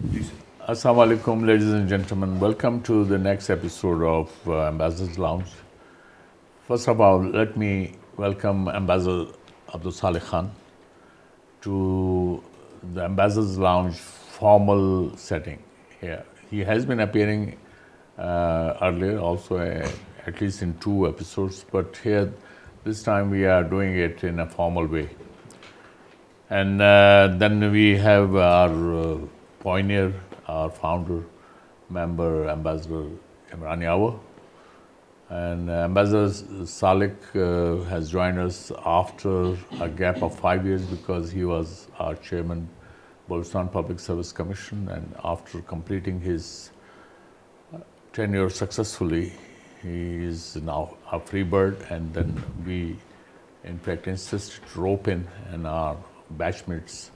Assalamu alaikum, ladies and gentlemen. Welcome to the next episode of Ambassador's Lounge. First of all, let me welcome Ambassador Abdul Saleh Khan to the Ambassador's Lounge formal setting here. He has been appearing earlier also, at least in 2 episodes, but here this time we are doing it in a formal way. And then we have our pioneer, our founder, member, Ambassador Imran Yawar. And Ambassador Saleh has joined us after a gap of 5 years because he was our chairman, Balochistan Public Service Commission, and after completing his tenure successfully, he is now a free bird, and then we in fact insisted to rope in, and our batchmates,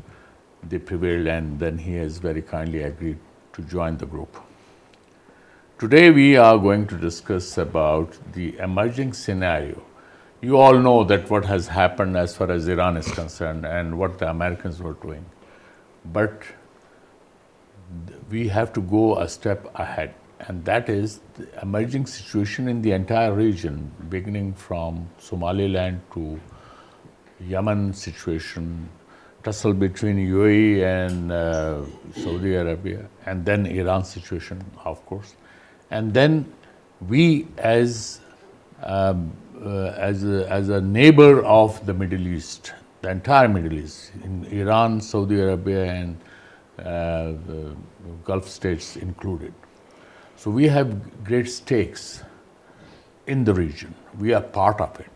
they prevailed, and then he has very kindly agreed to join the group. Today we are going to discuss about the emerging scenario. You all know that what has happened as far as Iran is concerned and what the Americans were doing. But we have to go a step ahead, and that is the emerging situation in the entire region, beginning from Somaliland to Yemen situation, tussle between UAE and Saudi Arabia, and then Iran situation, of course. And then we as a neighbor of the Middle East, the entire Middle East, in Iran, Saudi Arabia, and the Gulf states included. So we have great stakes in the region. We are part of it.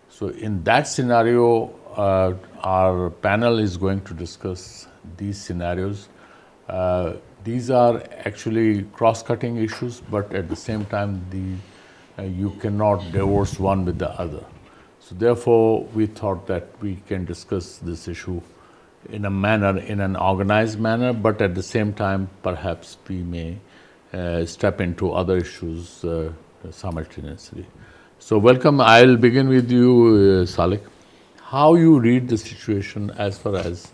So in that scenario, our panel is going to discuss these scenarios. These are actually cross-cutting issues, but at the same time, you cannot divorce one with the other. So therefore, we thought that we can discuss this issue in a manner, in an organized manner, but at the same time, perhaps we may step into other issues simultaneously. So welcome. I'll begin with you, Saleh. How you read the situation as far as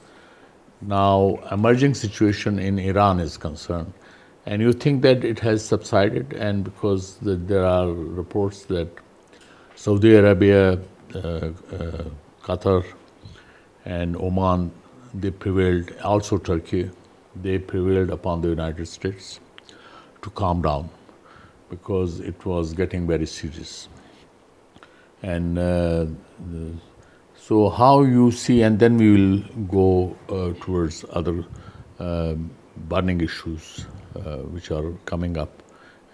now emerging situation in Iran is concerned, and you think that it has subsided, and because there are reports that Saudi Arabia, Qatar, and Oman, they prevailed, also Turkey, they prevailed upon the United States to calm down because it was getting very serious. And so how you see, and then we will go towards other burning issues which are coming up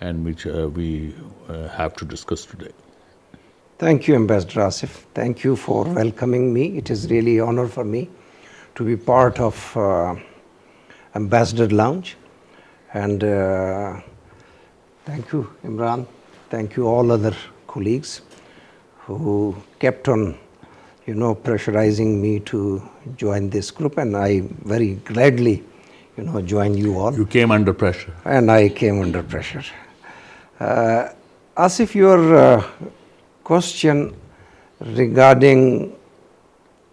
and which we have to discuss today. Thank you, Ambassador Asif. Thank you for welcoming me. It is really an honor for me to be part of Ambassador Lounge. And thank you, Imran. Thank you, all other colleagues who kept on pressurizing me to join this group, and I very gladly, join you all. You came under pressure. And I came under pressure. Asif, your question regarding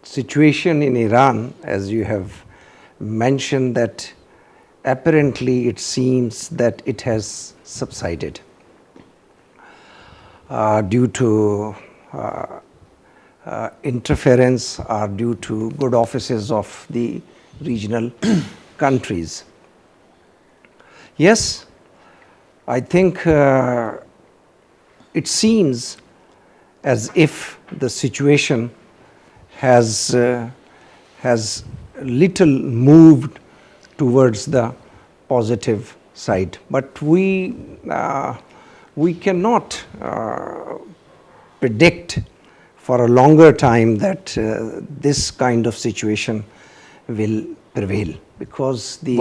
situation in Iran, as you have mentioned, that apparently it seems that it has subsided due to interference or due to good offices of the regional countries. Yes, I think it seems as if the situation has little moved towards the positive side, but we cannot predict for a longer time that this kind of situation will prevail, because the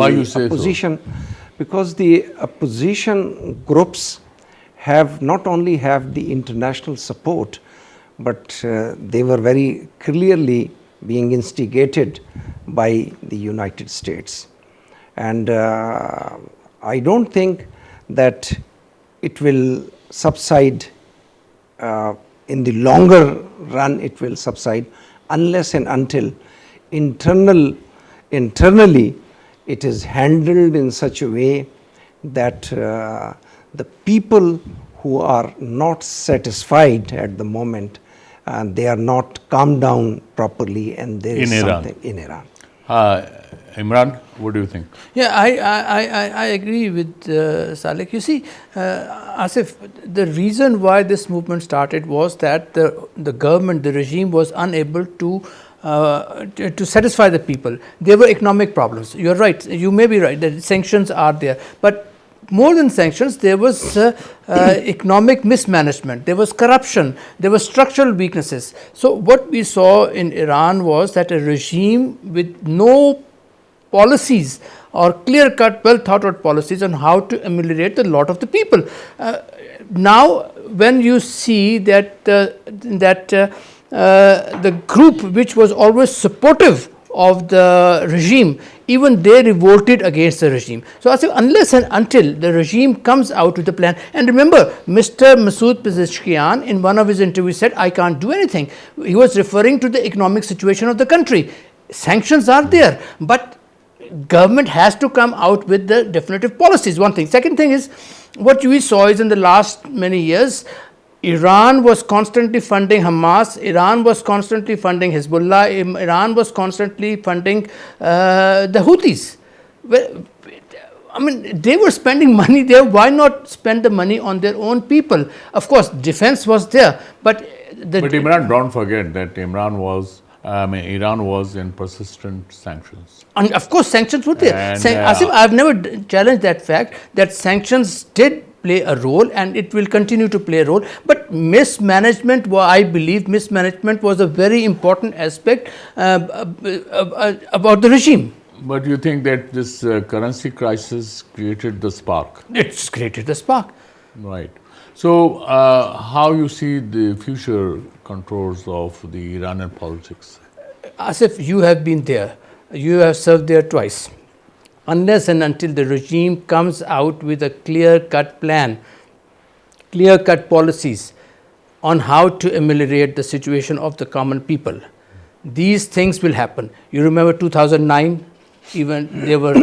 opposition groups have not only have the international support, but they were very clearly being instigated by the United States. And I don't think that it will subside in the longer run. It will subside unless and until internally it is handled in such a way that the people who are not satisfied at the moment, they are not calmed down properly, and there is something in Iran. Imran, what do you think? Yeah, I agree with Salek. You see, Asif, the reason why this movement started was that the government, the regime was unable to satisfy the people. There were economic problems. You're right. You may be right. The sanctions are there, but more than sanctions, there was economic mismanagement, there was corruption, there were structural weaknesses. So what we saw in Iran was that a regime with no policies or clear-cut, well-thought-out policies on how to ameliorate the lot of the people. Now, when you see that the group which was always supportive of the regime, even they revolted against the regime. So I say, unless and until the regime comes out with a plan, and remember, Mr. Masoud Pezeshkian in one of his interviews said, I can't do anything. He was referring to the economic situation of the country. Sanctions are there, but government has to come out with the definitive policies, one thing. Second thing is, what we saw is in the last many years, Iran was constantly funding Hamas, Iran was constantly funding Hezbollah, Iran was constantly funding the Houthis. Well, I mean, they were spending money there, why not spend the money on their own people? Of course, defense was there, but Imran, don't forget that Iran was in persistent sanctions. And of course, sanctions were there. Asif, I've never challenged that fact that sanctions did play a role, and it will continue to play a role. But mismanagement, I believe mismanagement was a very important aspect about the regime. But you think that this currency crisis created the spark? It's created the spark. Right. So, how you see the future contours of the Iranian politics? Asif, you have been there. You have served there twice. Unless and until the regime comes out with a clear-cut plan, clear-cut policies on how to ameliorate the situation of the common people, these things will happen. You remember 2009, even there were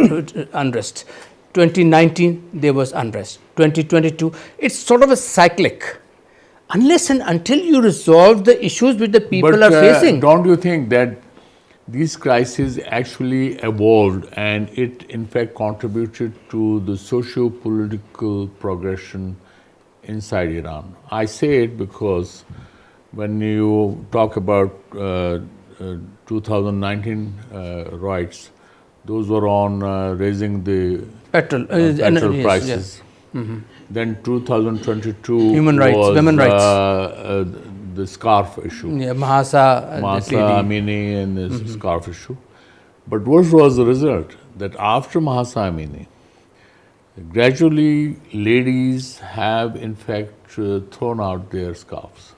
unrest. 2019, there was unrest. 2022, it's sort of a cyclic. Unless and until you resolve the issues which the people are facing. Don't you think that these crises actually evolved and it in fact contributed to the socio-political progression inside Iran? I say it because when you talk about 2019 riots, those were on raising the petrol prices. Yes. Mm-hmm. Then 2022 human rights, was, women rights. The scarf issue. Yeah, Mahsa Amini and the scarf issue. But what was the result? That after Mahsa Amini, gradually ladies have in fact thrown out their scarves.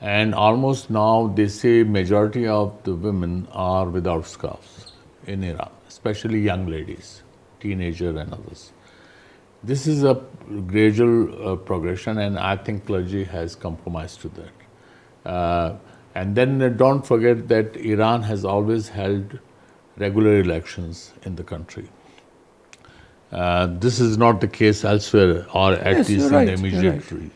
And almost now they say majority of the women are without scarves in Iran, especially young ladies, teenager and others. This is a gradual progression, and I think clergy has compromised to that. And then don't forget that Iran has always held regular elections in the country. This is not the case elsewhere, or at least in the immediate region.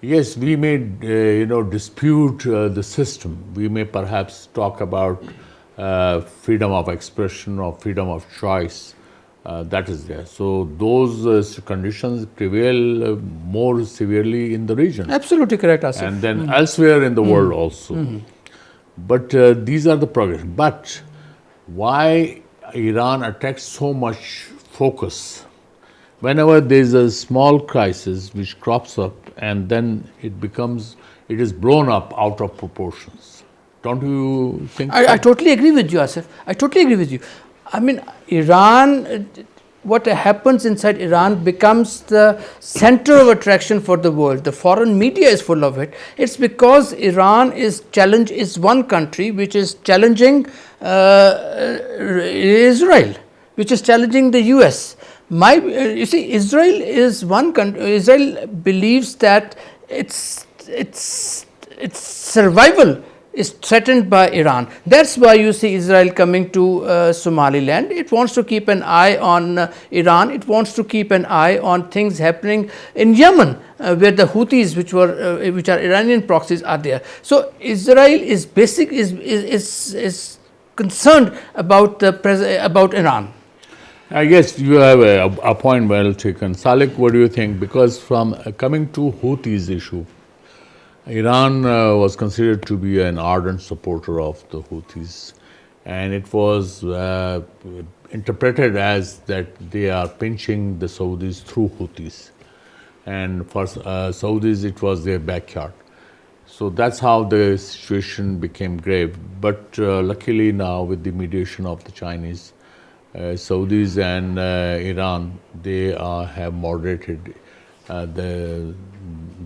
Yes, we may dispute the system. We may perhaps talk about freedom of expression or freedom of choice. That is there. So those conditions prevail more severely in the region. Absolutely correct, Asif. And then elsewhere in the world also. But these are the progress. But why Iran attracts so much focus? Whenever there is a small crisis which crops up and then it is blown up out of proportions. Don't you think? I totally agree with you, Asif. I totally agree with you. I mean, Iran, what happens inside Iran becomes the center of attraction for the world. The foreign media is full of it. It's because Iran is one country which is challenging Israel, which is challenging the US. You see, Israel is one country. Israel believes that its survival is threatened by Iran. That's why you see Israel coming to Somaliland. It wants to keep an eye on Iran. It wants to keep an eye on things happening in Yemen, where the Houthis, which are Iranian proxies, are there. So Israel is concerned about about Iran. I guess you have a point well taken. Salik, what do you think? Because from coming to Houthis issue, Iran was considered to be an ardent supporter of the Houthis, and it was interpreted as that they are pinching the Saudis through Houthis, and for Saudis it was their backyard. So that's how the situation became grave. But luckily now, with the mediation of the Chinese, Saudis and Iran, they have moderated the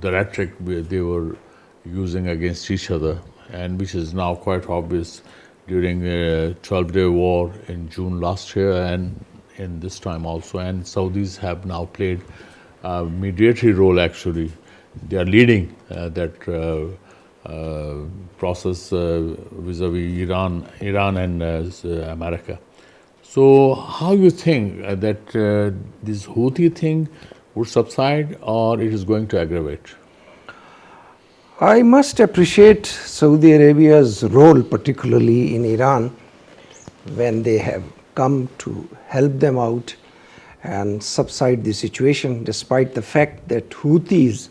rhetoric they were using against each other, and which is now quite obvious during a 12-day war in June last year and in this time also. And Saudis have now played a mediatory role actually. They are leading that process vis-a-vis Iran and America. So how you think that this Houthi thing would subside, or it is going to aggravate? I must appreciate Saudi Arabia's role, particularly in Iran, when they have come to help them out and subside the situation, despite the fact that Houthis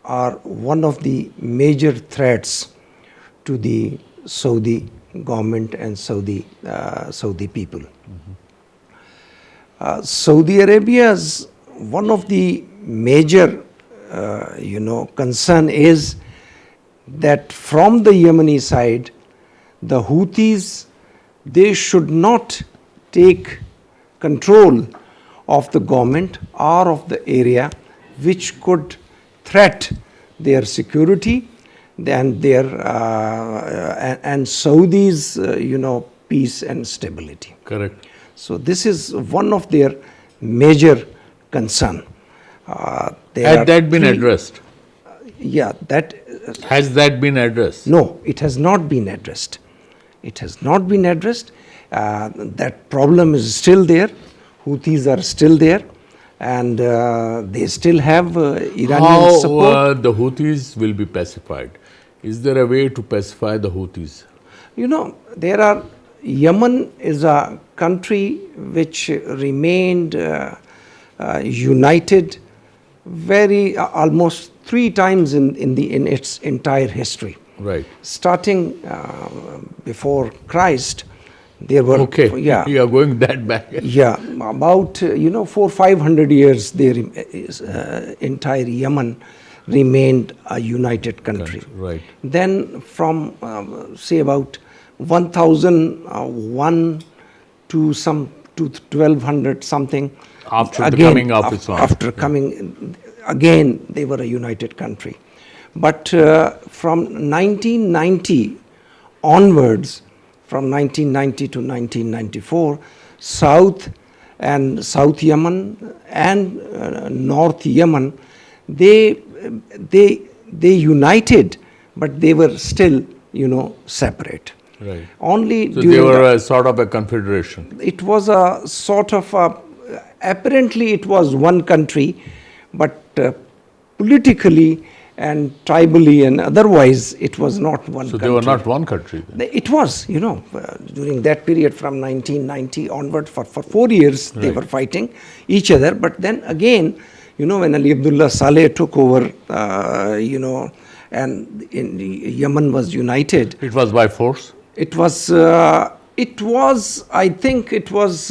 are one of the major threats to the Saudi government and Saudi people. Saudi Arabia's one of the major concern is that from the Yemeni side, the Houthis, they should not take control of the government or of the area, which could threat their security and their and Saudi's peace and stability. Correct. So this is one of their major concern. Had that been addressed? Yeah, that has that been addressed? No, it has not been addressed. It has not been addressed. That problem is still there. Houthis are still there, and they still have Iranian support. How the Houthis will be pacified? Is there a way to pacify the Houthis? Yemen is a country which remained united almost 3 times in its entire history. Right. Starting before Christ, there were you are going that back. About 400-500 years, their entire Yemen remained a united country. Right. Then from say about 1001 to 1200 something. After coming of Islam. After coming, again they were a united country. But from 1990 onwards, from 1990 to 1994, South Yemen and North Yemen, they united, but they were still separate. Right. Only so they were a sort of a confederation. It was a sort of apparently it was one country, but politically and tribally and otherwise it was not one country. So they were not one country then? It was, during that period from 1990 onward for 4 years they were fighting each other. But then again, when Ali Abdullah Saleh took over, and Yemen was united. It was by force? I think it was,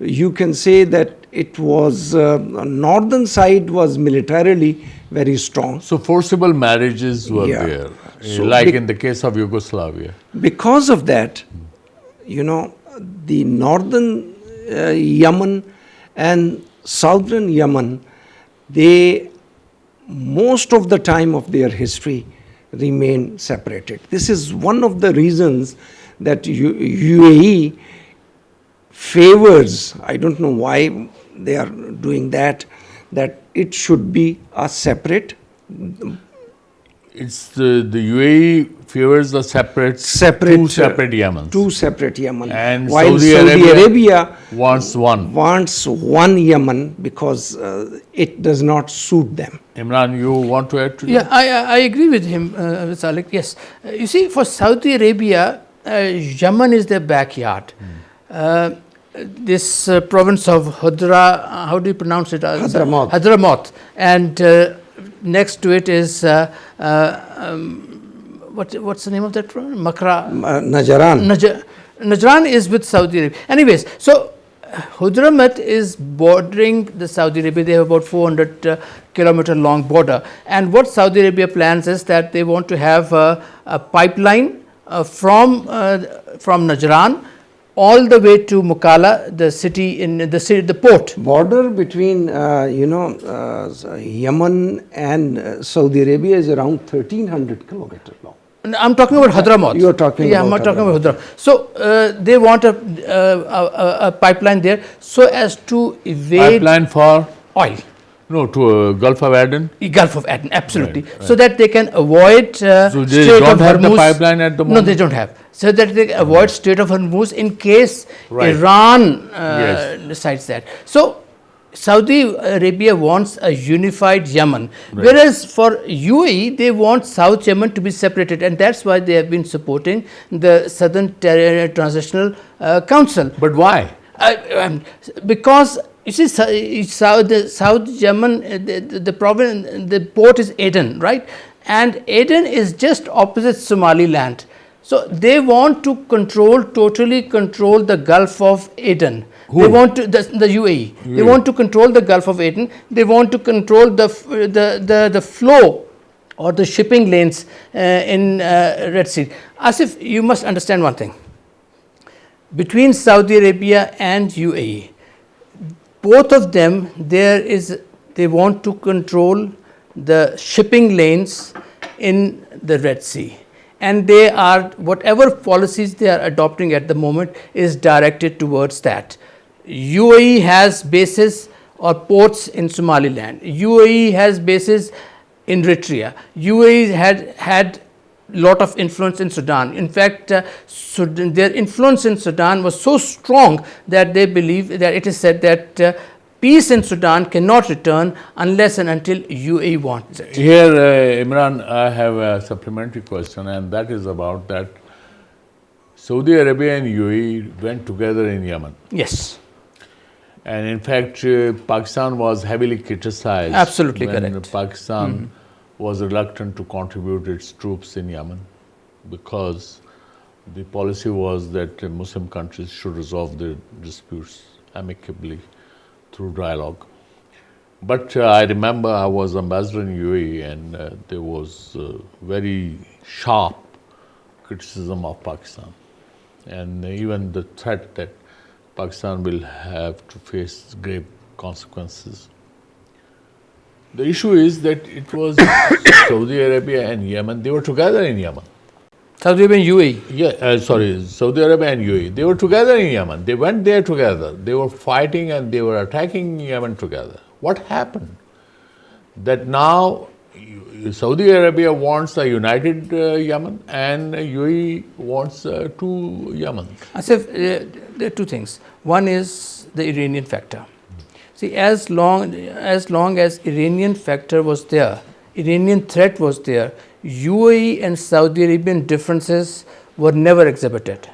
you can say that it was, northern side was militarily very strong. So forcible marriages were there, So like in the case of Yugoslavia. Because of that, the northern Yemen and southern Yemen, they most of the time of their history remain separated. This is one of the reasons that UAE favors, I don't know why they are doing that it should be a separate. it's the UAE favors the two separate Yemens. Two separate Yemen. And while Saudi Arabia wants one. wants one Yemen because it does not suit them. Imran, you want to add to Yeah, that? I agree with him, with Salek. Yes, you see, for Saudi Arabia, Yemen is their backyard. This province of Hudra, how do you pronounce it? Hadramaut. Hadramaut, and next to it is what's the name of that province? Makra. Najran. Najran is with Saudi Arabia. Anyways, so Hadramaut is bordering the Saudi Arabia. They have about 400 kilometer long border. And what Saudi Arabia plans is that they want to have a pipeline from Najran all the way to Mukalla, the city in the port. Border between Yemen and Saudi Arabia is around 1,300 kilometers long. I'm talking about Hadramaut. You are talking yeah, about I'm talking about Hadramaut. So they want a pipeline there so as to evade Pipeline for? oil. No, to Gulf of Aden? Gulf of Aden, absolutely. Right. So that they can avoid So they Strait don't of have the Hormuz. pipeline at the moment? No, they don't have. So that they avoid Strait of Hormuz in case Right. Iran Yes. decides that. So Saudi Arabia wants a unified Yemen, whereas for UAE they want South Yemen to be separated, and that's why they have been supporting the Southern Transitional Council. But why? Because you see, South Yemen, the province, the port is Aden, right? And Aden is just opposite Somaliland. So they want to totally control the Gulf of Aden. Who? They want to the UAE. They want to control the Gulf of Aden. They want to control the flow or the shipping lanes in Red Sea. Asif, you must understand one thing. Between Saudi Arabia and UAE, both of them, they want to control the shipping lanes in the Red Sea. And they are, whatever policies they are adopting at the moment is directed towards that. UAE has bases or ports in Somaliland. UAE has bases in Eritrea. UAE had lot of influence in Sudan. In fact, their influence in Sudan was so strong that they believe that it is said that peace in Sudan cannot return unless and until UAE wants it. Here, Imran, I have a supplementary question, and that is about that Saudi Arabia and UAE went together in Yemen. Yes. And in fact, Pakistan was heavily criticized. Absolutely when correct. Pakistan was reluctant to contribute its troops in Yemen because the policy was that Muslim countries should resolve their disputes amicably through dialogue. But I remember I was ambassador in UAE and there was very sharp criticism of Pakistan and even the threat that Pakistan will have to face grave consequences. The issue is that it was Saudi Arabia and Yemen, they were together in Yemen. Saudi Arabia and UAE. Yeah, Saudi Arabia and UAE, they were together in Yemen. They went there together. They were fighting and they were attacking Yemen together. What happened? That now Saudi Arabia wants a united Yemen and UAE wants two Yemen. Asif, there are two things. One is the Iranian factor. See, as long as Iranian factor was there, Iranian threat was there, UAE and Saudi Arabian differences were never exhibited.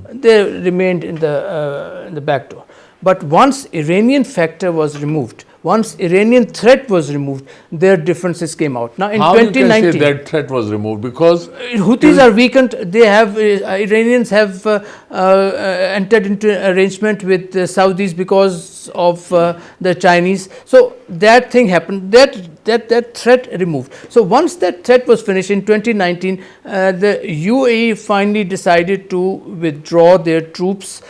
They remained in the back door. But once Iranian factor was removed, once Iranian threat was removed, their differences came out. Now in How 2019, you can say that threat was removed? Because Houthis are weakened. They have Iranians have entered into arrangement with the Saudis because of the Chinese. So that thing happened. That threat removed. So once that threat was finished in 2019, the UAE finally decided to withdraw their troops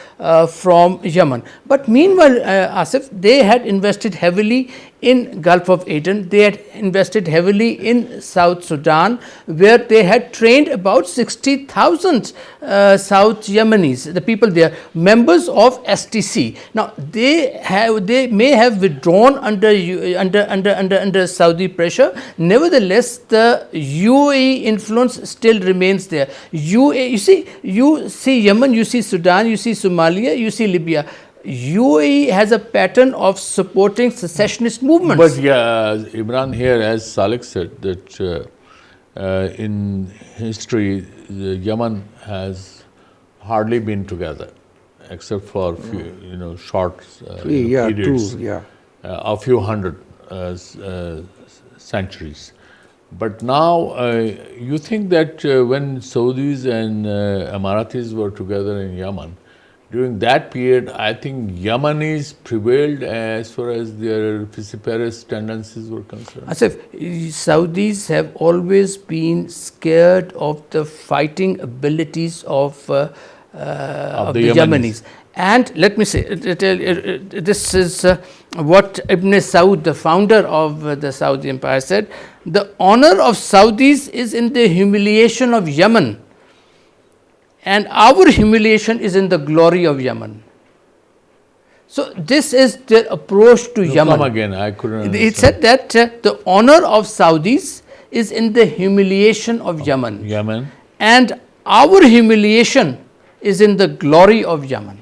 from Yemen. But meanwhile, Asif, they had invested heavily in Gulf of Aden. They had invested heavily in South Sudan, where they had trained about 60,000 South Yemenis, the people there, members of STC. Now they may have withdrawn under Saudi pressure. Nevertheless, the UAE influence still remains there. You see Yemen, you see Sudan, you see Somalia, you see Libya. UAE has a pattern of supporting secessionist movements. But yeah, Imran, here, as Salek said, that in history, Yemen has hardly been together, except for few, short periods, a few hundred centuries. But now, you think that when Saudis and Emiratis were together in Yemen, during that period, I think Yemenis prevailed as far as their vociferous tendencies were concerned. Asif, Saudis have always been scared of the fighting abilities of the Yemenis. And let me say, this is what Ibn Saud, the founder of the Saudi Empire, said: the honor of Saudis is in the humiliation of Yemen, and our humiliation is in the glory of Yemen. So this is their approach to Yemen. Come again, I couldn't understand. It said that the honor of Saudis is in the humiliation of Yemen. And our humiliation is in the glory of Yemen.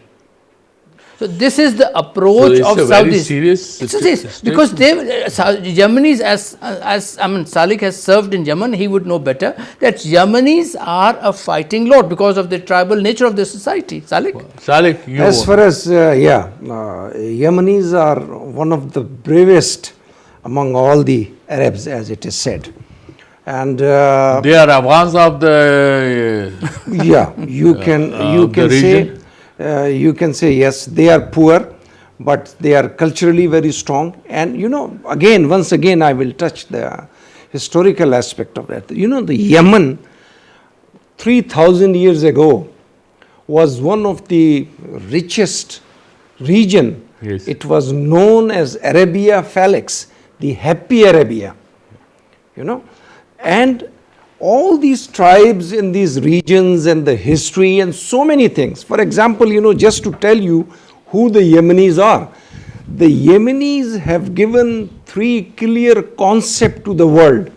So this is the approach of Saudis. Very serious. It's serious because Yemenis, as Salek has served in Yemen, he would know better that Yemenis are a fighting lot because of the tribal nature of the society. Salek, you as far as Yemenis are one of the bravest among all the Arabs, as it is said, and they are Afghans of the you can say. You can say yes, they are poor, but they are culturally very strong. And once again, I will touch the historical aspect of that. The Yemen 3,000 years ago was one of the richest region. Yes. It was known as Arabia Felix, the happy Arabia. And all these tribes in these regions and the history and so many things. For example, just to tell you who the Yemenis are. The Yemenis have given 3 clear concepts to the world.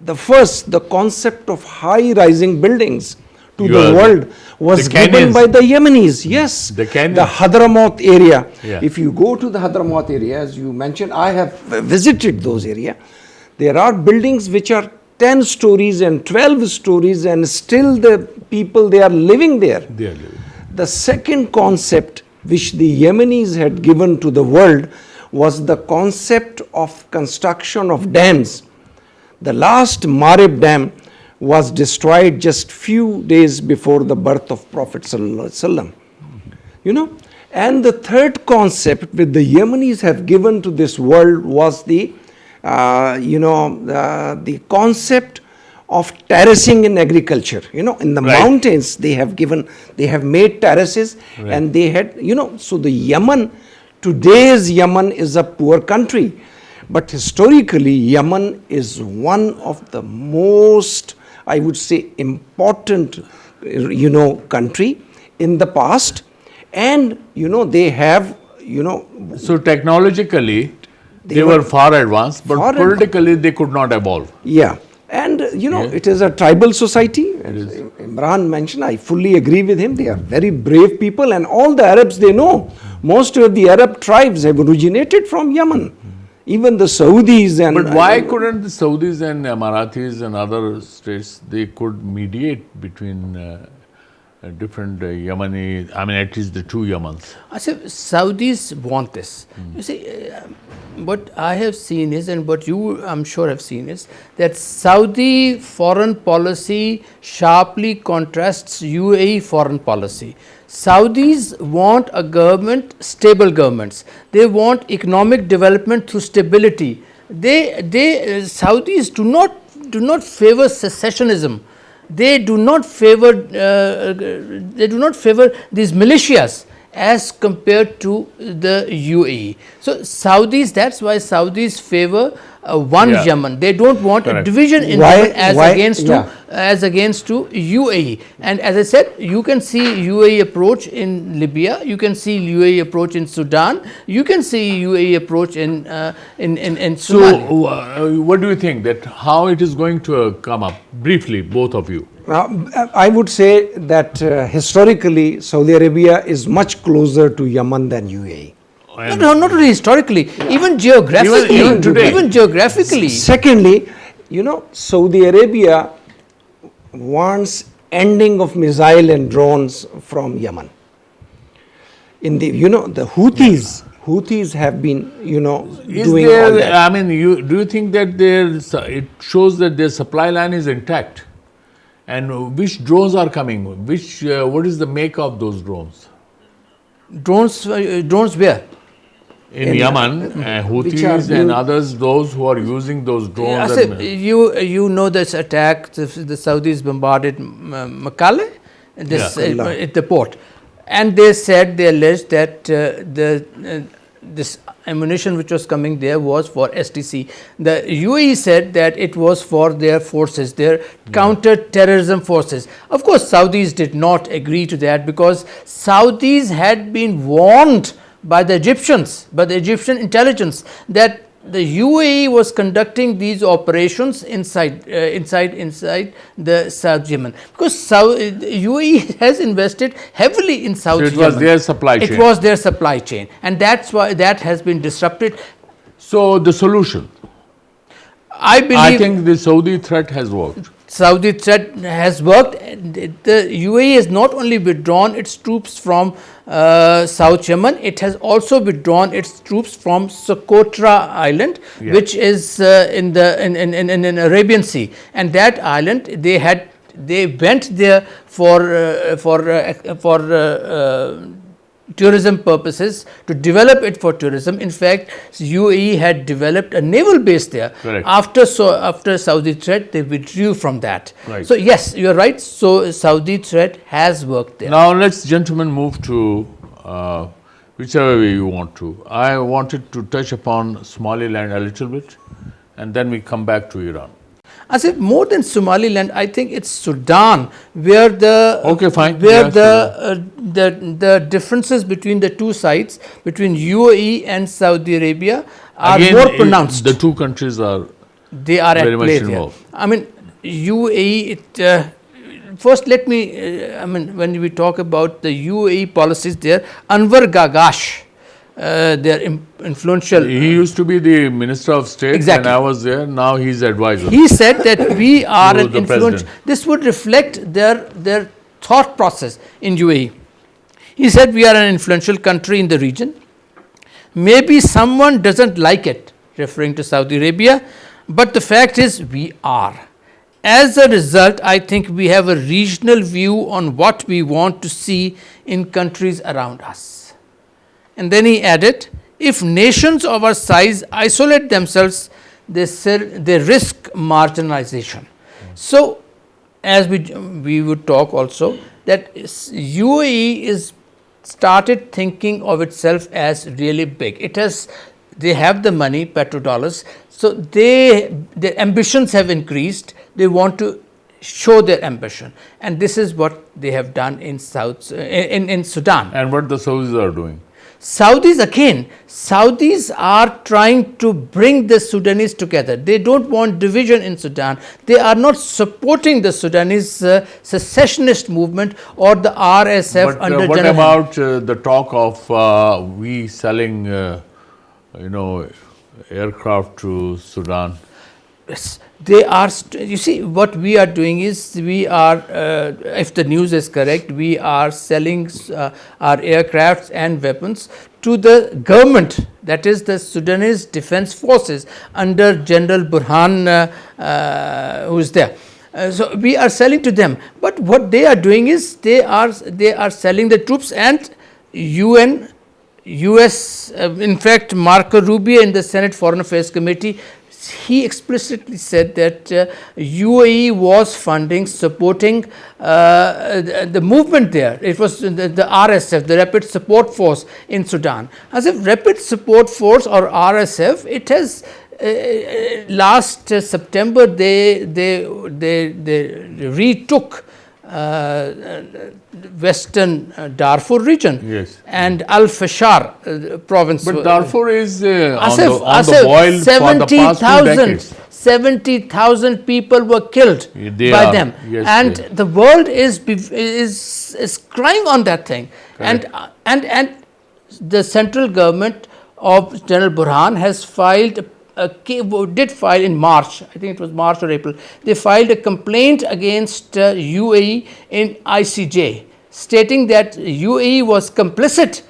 The first, the concept of high-rising buildings to the world was given by the Yemenis. Yes, the Hadramaut area. Yeah. If you go to the Hadramaut area, as you mentioned, I have visited those areas. There are buildings which are 10 stories and 12 stories, and still the people, they are living there. The second concept which the Yemenis had given to the world was the concept of construction of dams. The last Marib Dam was destroyed just few days before the birth of Prophet ﷺ. And the third concept which the Yemenis have given to this world was the concept of terracing in agriculture. In the mountains they have made terraces, and they had, so the Yemen, today's Yemen is a poor country, but historically Yemen is one of the most, I would say, important, country in the past, and they have, So technologically, they were far advanced, but politically they could not evolve. Yeah. And it is a tribal society. As Imran mentioned, I fully agree with him. They are very brave people, and all the Arabs they know. Most of the Arab tribes have originated from Yemen. Even the Saudis and... But why couldn't the Saudis and Emiratis and other states, they could mediate between different Yemeni, at least the 2 Yemens? I say Saudis want this. You see, what I have seen is, and what you I'm sure have seen is, that Saudi foreign policy sharply contrasts UAE foreign policy. Saudis want a government, stable governments. They want economic development through stability. Saudis do not favor secessionism. They do not favor these militias, as compared to the UAE. So Saudis, that's why Saudis favor one Yeah. Yemen. They don't want a Correct. division in Why- Yemen as why- against yeah. to UAE. And as I said, you can see UAE approach in Libya, you can see UAE approach in Sudan, you can see UAE approach in So, Somalia. what do you think that how it is going to come up? Briefly, both of you. Now, I would say that historically, Saudi Arabia is much closer to Yemen than UAE. And No, not only historically, even geographically. Even today. Even geographically. Secondly, Saudi Arabia wants ending of missile and drones from Yemen. In the the Houthis have been Is doing all there, that. I mean, do you think that it shows that their supply line is intact? And which drones are coming? What is the make of those drones? Drones where? In Yemen, which are Houthis being- and others, those who are using those drones. Asif, you know this attack, the Saudis bombarded Makale, at the port. And they said, they alleged that this ammunition which was coming there was for STC. The UAE said that it was for their forces, their counter-terrorism forces. Of course, Saudis did not agree to that because Saudis had been warned by the Egyptians, by the Egyptian intelligence, that the UAE was conducting these operations inside the South Yemen, because UAE has invested heavily in South So it Yemen. was their supply chain. It was their supply chain, and that's why that has been disrupted. So the solution, I believe I think the Saudi threat has worked. Saudi threat has worked. The UAE has not only withdrawn its troops from South Yemen, it has also withdrawn its troops from Socotra Island, which is in the Arabian Sea. And that island, they went there for tourism purposes, to develop it for tourism. In fact, UAE had developed a naval base there. Correct. After Saudi threat, they withdrew from that. Right. So yes, you are right. So Saudi threat has worked there. Now let's, gentlemen, move to whichever way you want to. I wanted to touch upon Somaliland a little bit, and then we come back to Iran. I said more than Somaliland, I think it's Sudan, where the Okay, fine. where Yeah, the differences between the two sides, between UAE and Saudi Arabia, are Again, more pronounced. The two countries are They are very at much play there. involved. I mean, UAE. First, let me. When we talk about the UAE policies, there, Anwar Gagash, their influential. He used to be the Minister of State Exactly. when I was there. Now he's advisor. He said that we are To an the influence. president. This would reflect their thought process in UAE. He said we are an influential country in the region. Maybe someone doesn't like it, referring to Saudi Arabia, but the fact is we are. As a result, I think we have a regional view on what we want to see in countries around us. And then he added, if nations of our size isolate themselves, they risk marginalization. So, as we would talk also, that UAE is started thinking of itself as really big. They have the money, petrodollars, so their ambitions have increased. They want to show their ambition, and this is what they have done in Sudan. And what the Saudis are doing. Saudis are trying to bring the Sudanese together. They don't want division in Sudan. They are not supporting the Sudanese secessionist movement or the RSF But under what General. about the talk of we selling, aircraft to Sudan? Yes, they are. You see, what we are doing is we are, if the news is correct, we are selling our aircrafts and weapons to the government, that is the Sudanese Defense Forces under General Burhan, who is there. So we are selling to them. But what they are doing is they are selling the troops, and US, in fact, Marco Rubio in the Senate Foreign Affairs Committee he explicitly said that UAE was funding, supporting the movement there. It was the RSF, the Rapid Support Force in Sudan. As if Rapid Support Force or RSF, it has last September they retook western Darfur region, Yes. and Al-Fashar province. But Darfur is on Asif, the boil for the past 2 decades. 70,000 people were killed They by are, them, yes, and yes. the world is crying on that thing. And the central government of General Burhan has filed did file in March, I think it was March or April, they filed a complaint against UAE in ICJ, stating that UAE was complicit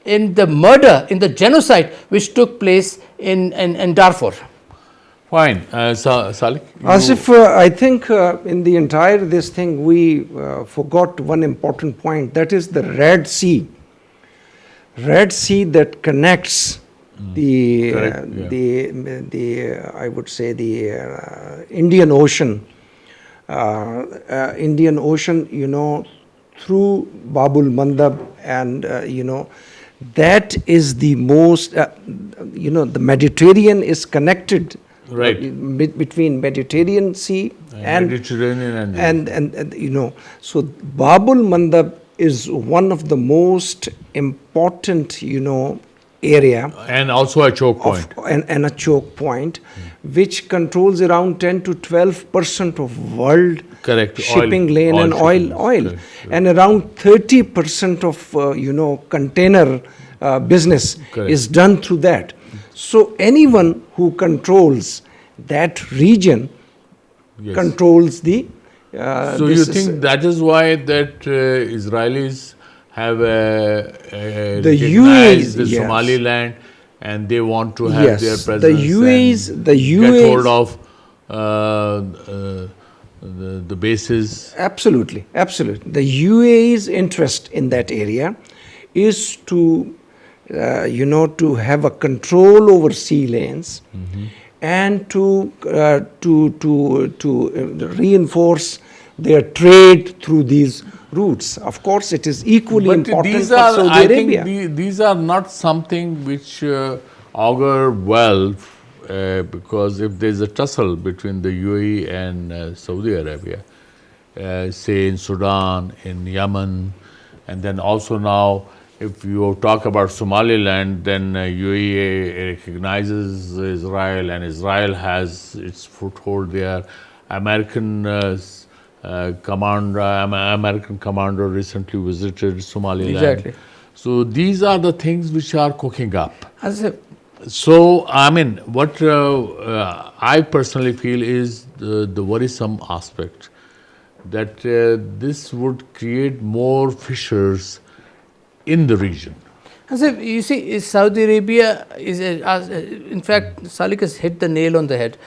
in the murder, in the genocide which took place in Darfur. Fine. Salik? Asif, I think in the entire this thing, we forgot one important point, that is the Red Sea. Red Sea that connects the I would say the Indian Ocean, through Babul Mandab, and that is the most the Mediterranean is connected, right, between Mediterranean Sea and Mediterranean and so Babul Mandab is one of the most important area, and also a choke point. and a choke point, which controls around 10 to 12% of world Correct. shipping lane and shipping. oil, Correct. and around 30% of container business Correct. is done through that. So anyone who controls that region Yes. controls the. So you think that is why that Israelis have recognized the yes. Somaliland, and they want to have Yes, their the presence the get UAE's hold of the bases. Absolutely. The UAE's interest in that area is to, to have a control over sea lanes, and to reinforce their trade through these routes. Of course, it is equally important these for are, Saudi I Arabia. think these are not something which augur well, because if there is a tussle between the UAE and Saudi Arabia, say in Sudan, in Yemen, and then also now, if you talk about Somaliland, then UAE recognizes Israel, and Israel has its foothold there. American commander recently visited Somaliland. Exactly. So these are the things which are cooking up. As if So, I mean, what I personally feel is the worrisome aspect, that this would create more fissures in the region. As if you see, Saudi Arabia is, in fact, Salik has hit the nail on the head.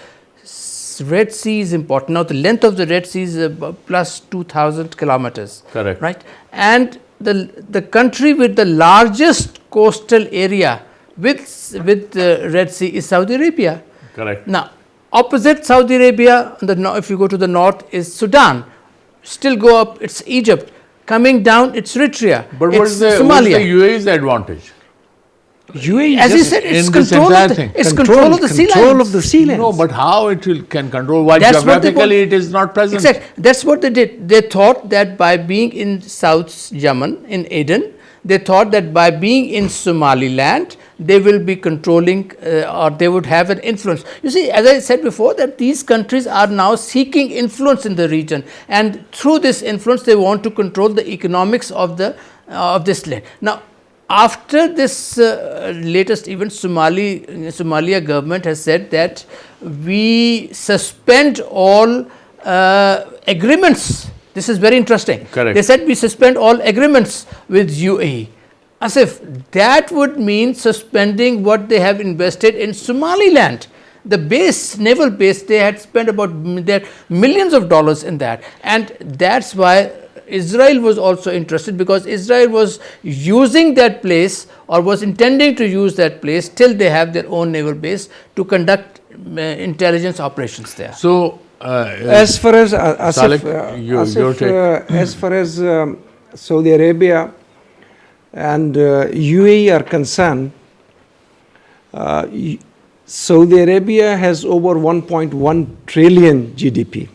Red Sea is important. Now, the length of the Red Sea is plus 2,000 kilometers. Correct. Right? And the country with the largest coastal area with the Red Sea is Saudi Arabia. Correct. Now, opposite Saudi Arabia, if you go to the north, is Sudan. Still go up, it's Egypt. Coming down, it's Eritrea. But it's what's Somalia. the UAE's advantage? UAE, As you just said, it's in this control entire of the, thing. it's control of the sea control lines. of the sea lanes. No, but how it can control, while That's what they geographically want. it is not present? Exactly. That's what they did. They thought that by being in South Yemen, in Aden, they thought that by being in Somaliland, they will be controlling or they would have an influence. You see, as I said before, that these countries are now seeking influence in the region, and through this influence, they want to control the economics of this land. Now, after this latest event, Somalia government has said that we suspend all agreements. This is very interesting. Correct. They said we suspend all agreements with UAE. As if that would mean suspending what they have invested in Somaliland. The base, naval base, they had spent about millions of dollars in that. And that's why Israel was also interested, because Israel was using that place or was intending to use that place till they have their own naval base to conduct intelligence operations there. So, As far as Salek, your take. as far as Saudi Arabia and UAE are concerned, Saudi Arabia has over 1.1 trillion GDP.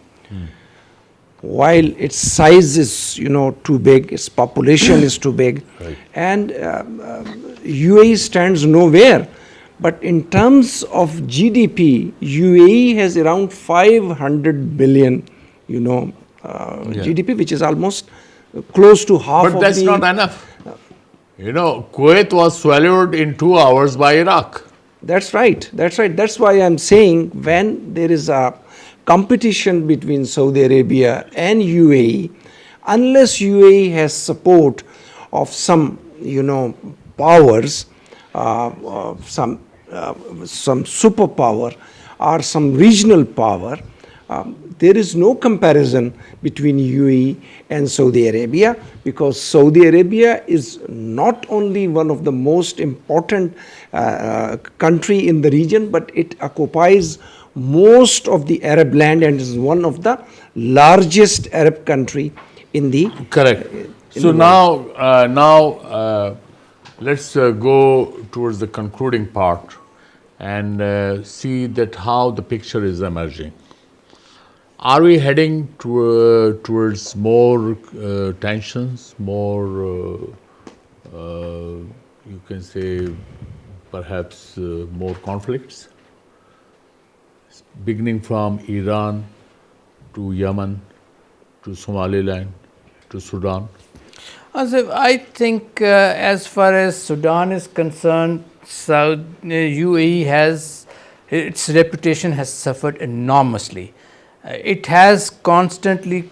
While its size is, too big, its population is too big, Right. and UAE stands nowhere. But in terms of GDP, UAE has around 500 billion, GDP, which is almost close to half But of that's the. not enough. Kuwait was swallowed in 2 hours by Iraq. That's right. That's right. That's why I'm saying when there is a competition between Saudi Arabia and UAE, unless UAE has support of some, powers, some superpower or some regional power, there is no comparison between UAE and Saudi Arabia, because Saudi Arabia is not only one of the most important country in the region, but it occupies most of the Arab land and is one of the largest Arab country in the. Correct. So now let's go towards the concluding part and see that how the picture is emerging. Are we heading towards more tensions, more, you can say, perhaps more conflicts, beginning from Iran to Yemen to Somaliland to Sudan? I think as far as Sudan is concerned, UAE has, its reputation has suffered enormously. It has constantly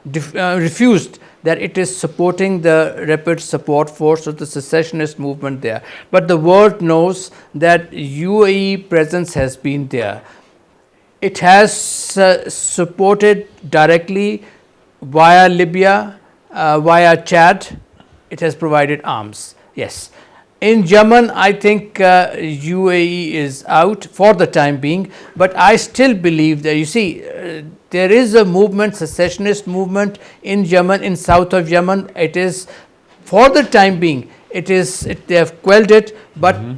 refused that it is supporting the rapid support force of the secessionist movement there. But the world knows that UAE presence has been there. It has supported directly via Libya, via Chad. It has provided arms. Yes. In Yemen, I think UAE is out for the time being, but I still believe that, there is a movement, secessionist movement in Yemen, in south of Yemen. It is, for the time being, they have quelled it, but when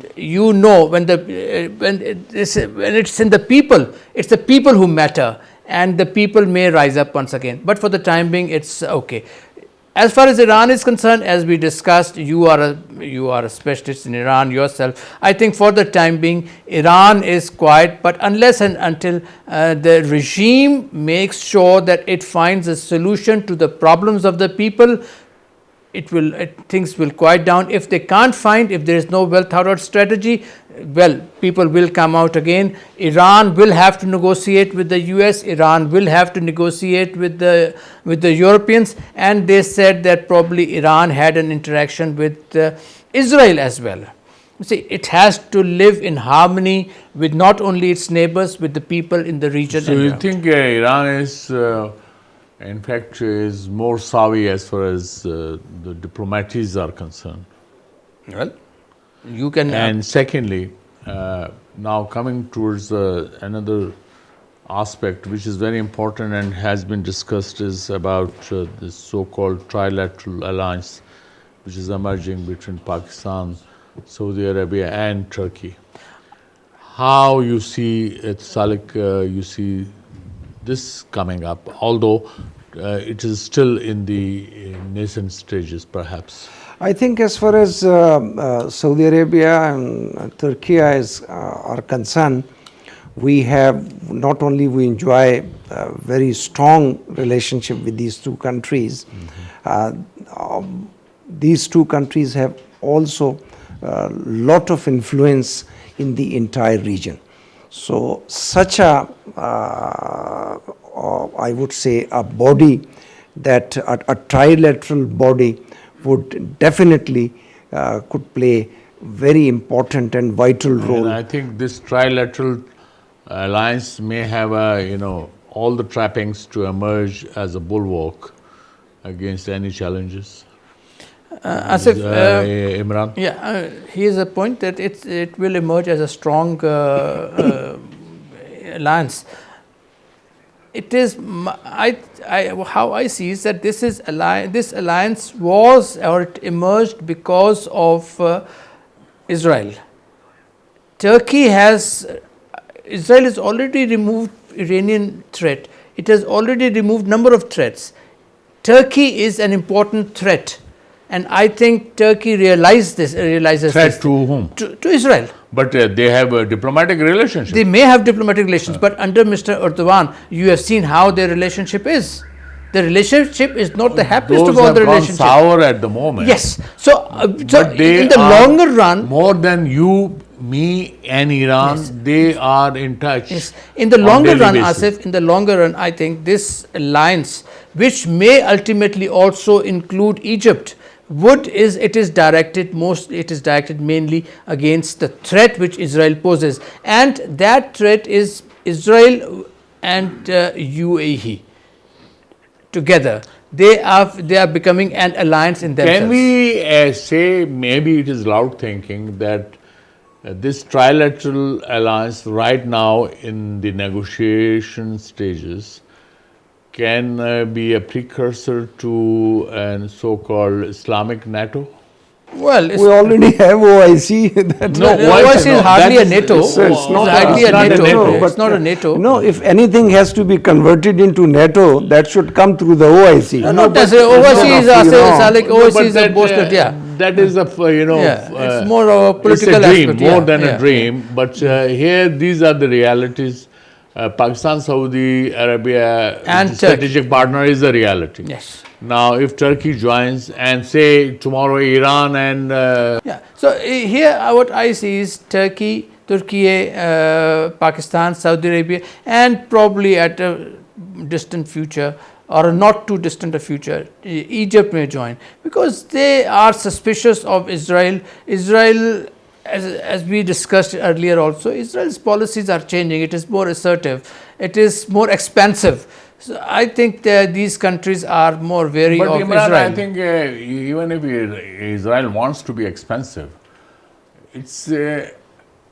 it's in the people, it's the people who matter, and the people may rise up once again. But for the time being, it's okay. As far as Iran is concerned, as we discussed, you are a specialist in Iran yourself. I think for the time being, Iran is quiet, but unless and until the regime makes sure that it finds a solution to the problems of the people, things will quiet down. If they can't find, if there is no well thought out strategy, well, people will come out again. Iran will have to negotiate with the US. Iran will have to negotiate with the Europeans. And they said that probably Iran had an interaction with Israel as well. It has to live in harmony with not only its neighbors, with the people in the region. So you think Iran is, in fact, is more savvy as far as the diplomats are concerned? Well, you can. And secondly, now coming towards another aspect which is very important and has been discussed, is about this so-called trilateral alliance which is emerging between Pakistan, Saudi Arabia and Turkey. How you see it, Salek, you see this coming up, although it is still in the nascent stages perhaps? I think as far as Saudi Arabia and Turkey are concerned, we have not only we enjoy a very strong relationship with these two countries, these two countries have also a lot of influence in the entire region. So such a, I would say, a body, that a trilateral body would definitely could play very important and vital role. And I think this trilateral alliance may have all the trappings to emerge as a bulwark against any challenges. Asif, Imran? yeah, here's a point that it will emerge as a strong alliance. It is how I see is that this alliance was or it emerged because of Israel. Turkey has Israel has already removed Iranian threat. It has already removed number of threats. Turkey is an important threat, and I think Turkey realizes Threat this to whom? to Israel. But they have a diplomatic relationship. They may have diplomatic relations, but under Mr. Erdogan, you have seen how their relationship is. The relationship is not the happiest Those of all have the gone relationships. sour at the moment. Yes. So, But they in the are longer run, more than you, me, and Iran, Yes. they are in touch. yes, in the on longer daily run, basis. Asif, in the longer run, I think this alliance, which may ultimately also include Egypt, it is directed mainly against the threat which Israel poses, and that threat is Israel and UAE together. They are becoming an alliance in themselves. Can we say, maybe it is loud thinking, that this trilateral alliance right now in the negotiation stages can be a precursor to a so-called Islamic NATO? Well, We already have OIC. That No, the why- OIC is no, hardly that a is- NATO. it's not hardly a NATO. but It's not a NATO. No, if anything has to be converted into NATO, that should come through the OIC. No, not necessarily. OIC is you know, like No, OIC but is a boasted, yeah. That is a It's more of a political it's a dream, aspect, more yeah, than yeah. a dream. But here, these are the realities. Pakistan, Saudi Arabia, And the strategic partner is a reality. Yes. Now, if Turkey joins and say tomorrow Iran and Yeah. So here, what I see is Turkey, Pakistan, Saudi Arabia, and probably at a distant future or a not too distant a future, Egypt may join, because they are suspicious of Israel. Israel, as we discussed earlier also, Israel's policies are changing. It is more assertive. It is more expansive. So I think that these countries are more wary but of Imran, Israel. I think even if Israel wants to be expensive, its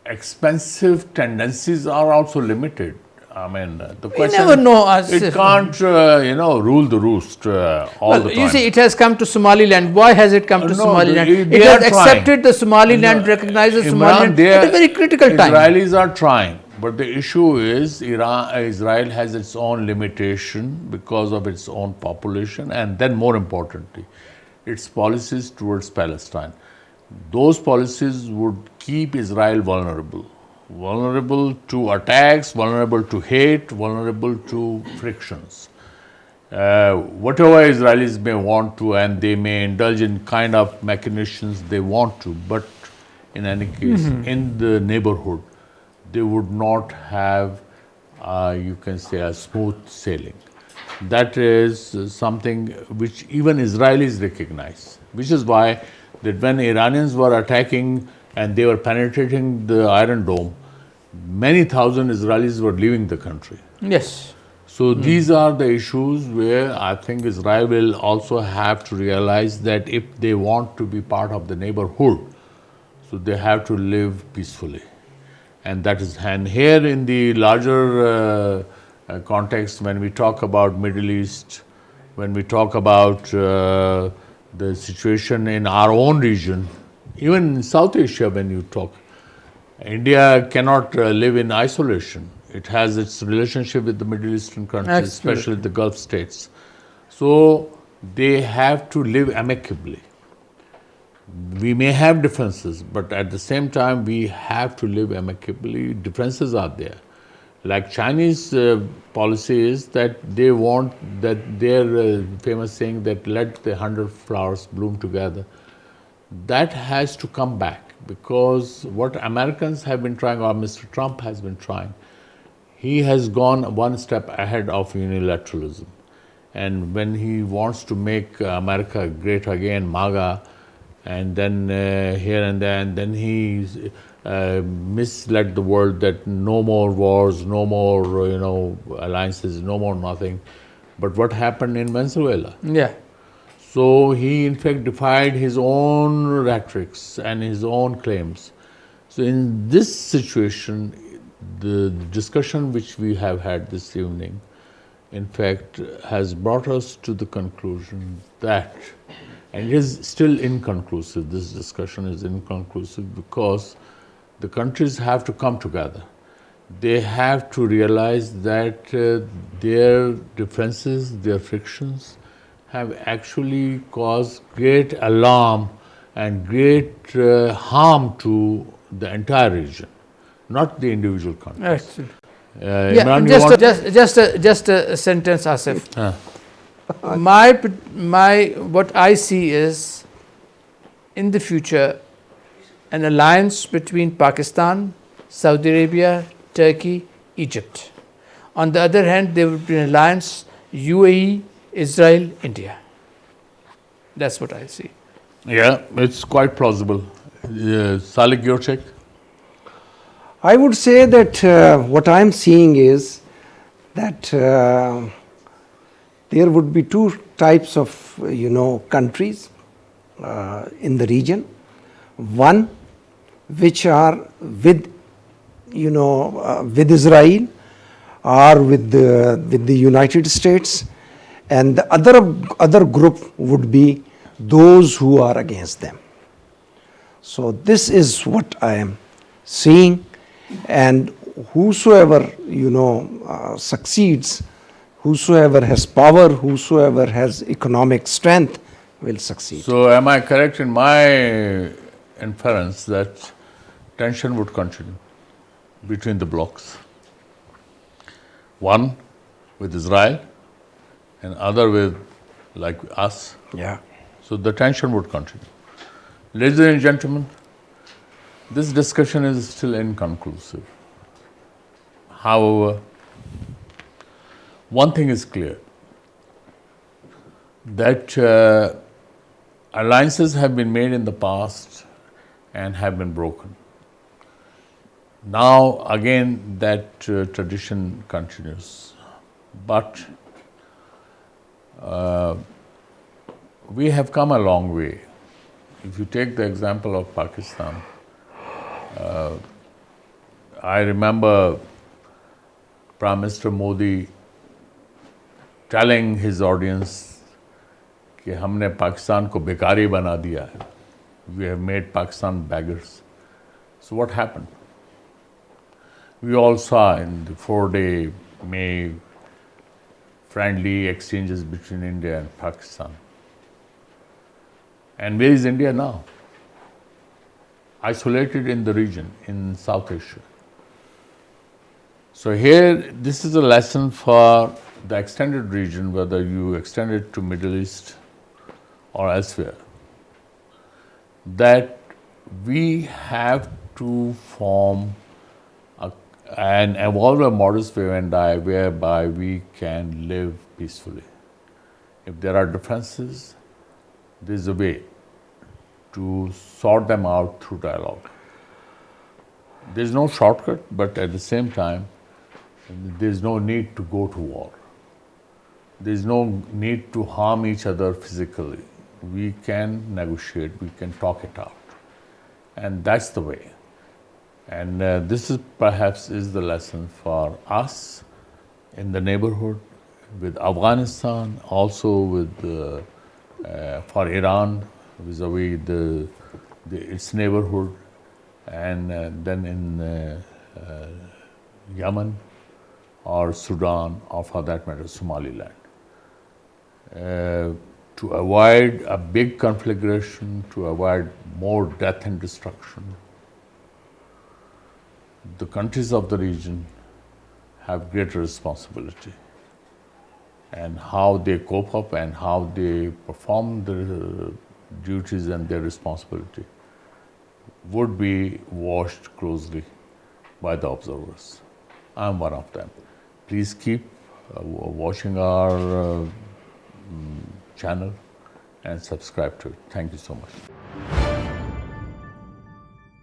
expensive tendencies are also limited. I mean, the We question never know. As it if- can't rule the roost all Well, the time. you see, it has come to Somaliland. Why has it come to No, Somaliland? they It are has trying. accepted the Somaliland, recognizes Imran, Somaliland they at a are- very critical time. Israelis are trying, but the issue is Israel has its own limitation because of its own population, and then more importantly, its policies towards Palestine. Those policies would keep Israel vulnerable to attacks, vulnerable to hate, vulnerable to frictions. Whatever Israelis may want to, and they may indulge in kind of machinations they want to, but in any case, in the neighborhood, they would not have, you can say, a smooth sailing. That is something which even Israelis recognize, which is why that when Iranians were attacking and they were penetrating the Iron Dome, many thousand Israelis were leaving the country. Yes. So these are the issues where I think Israel will also have to realize that if they want to be part of the neighborhood, so they have to live peacefully. And that is, and here in the larger context, when we talk about Middle East, when we talk about the situation in our own region, even in South Asia, when you talk, India cannot live in isolation. It has its relationship with the Middle Eastern countries, Absolutely. especially the Gulf states. So they have to live amicably. We may have differences, but at the same time, we have to live amicably. Differences are there. Like Chinese policy is that they want that their famous saying that let the 100 flowers bloom together. That has to come back, because what Americans have been trying, or Mr. Trump has been trying, he has gone one step ahead of unilateralism. And when he wants to make America great again, MAGA, and then here and there, and then he misled the world that no more wars, no more alliances, no more nothing. But what happened in Venezuela? Yeah. So he in fact defied his own rhetorics and his own claims. So in this situation, the discussion which we have had this evening, in fact, has brought us to the conclusion that, and it is still inconclusive, this discussion is inconclusive because the countries have to come together. They have to realize that their differences, their frictions have actually caused great alarm and great harm to the entire region, not the individual countries. Excellent. Imran, Yeah, you want just a sentence, Asif. What I see is, in the future, an alliance between Pakistan, Saudi Arabia, Turkey, Egypt. On the other hand, there would be an alliance UAE, Israel, India. That's what I see. Yeah, it's quite plausible. Salik, your check? I would say that what I am seeing is that there would be two types of countries in the region. One which are with with Israel or with the United States, and the other group would be those who are against them. So this is what I am seeing, and whosoever succeeds, whosoever has power, whosoever has economic strength will succeed. So am I correct in my inference that tension would continue between the blocs? One with Israel and other with like us. Yeah. So the tension would continue. Ladies and gentlemen, this discussion is still inconclusive. However, one thing is clear, that alliances have been made in the past and have been broken. Now again that tradition continues, but we have come a long way. If you take the example of Pakistan, I remember Prime Minister Modi telling his audience कि हमने पाकिस्तान को बेकारी बना दिया है. We have made Pakistan beggars. So what happened? We all saw in the 4-day May friendly exchanges between India and Pakistan. And where is India now? Isolated in the region, in South Asia. So here, this is a lesson for the extended region, whether you extend it to Middle East or elsewhere, that we have to form and evolve a modus vivendi whereby we can live peacefully. If there are differences, there is a way to sort them out through dialogue. There is no shortcut, but at the same time, there is no need to go to war. There is no need to harm each other physically. We can negotiate, we can talk it out. And that's the way. And this is perhaps is the lesson for us in the neighborhood, with Afghanistan, also with for Iran, vis-a-vis its neighborhood, and then in Yemen or Sudan, or for that matter Somaliland. To avoid a big conflagration, to avoid more death and destruction, the countries of the region have greater responsibility. And how they cope up and how they perform their duties and their responsibility would be watched closely by the observers. I am one of them. Please keep watching our channel and subscribe to it. Thank you so much.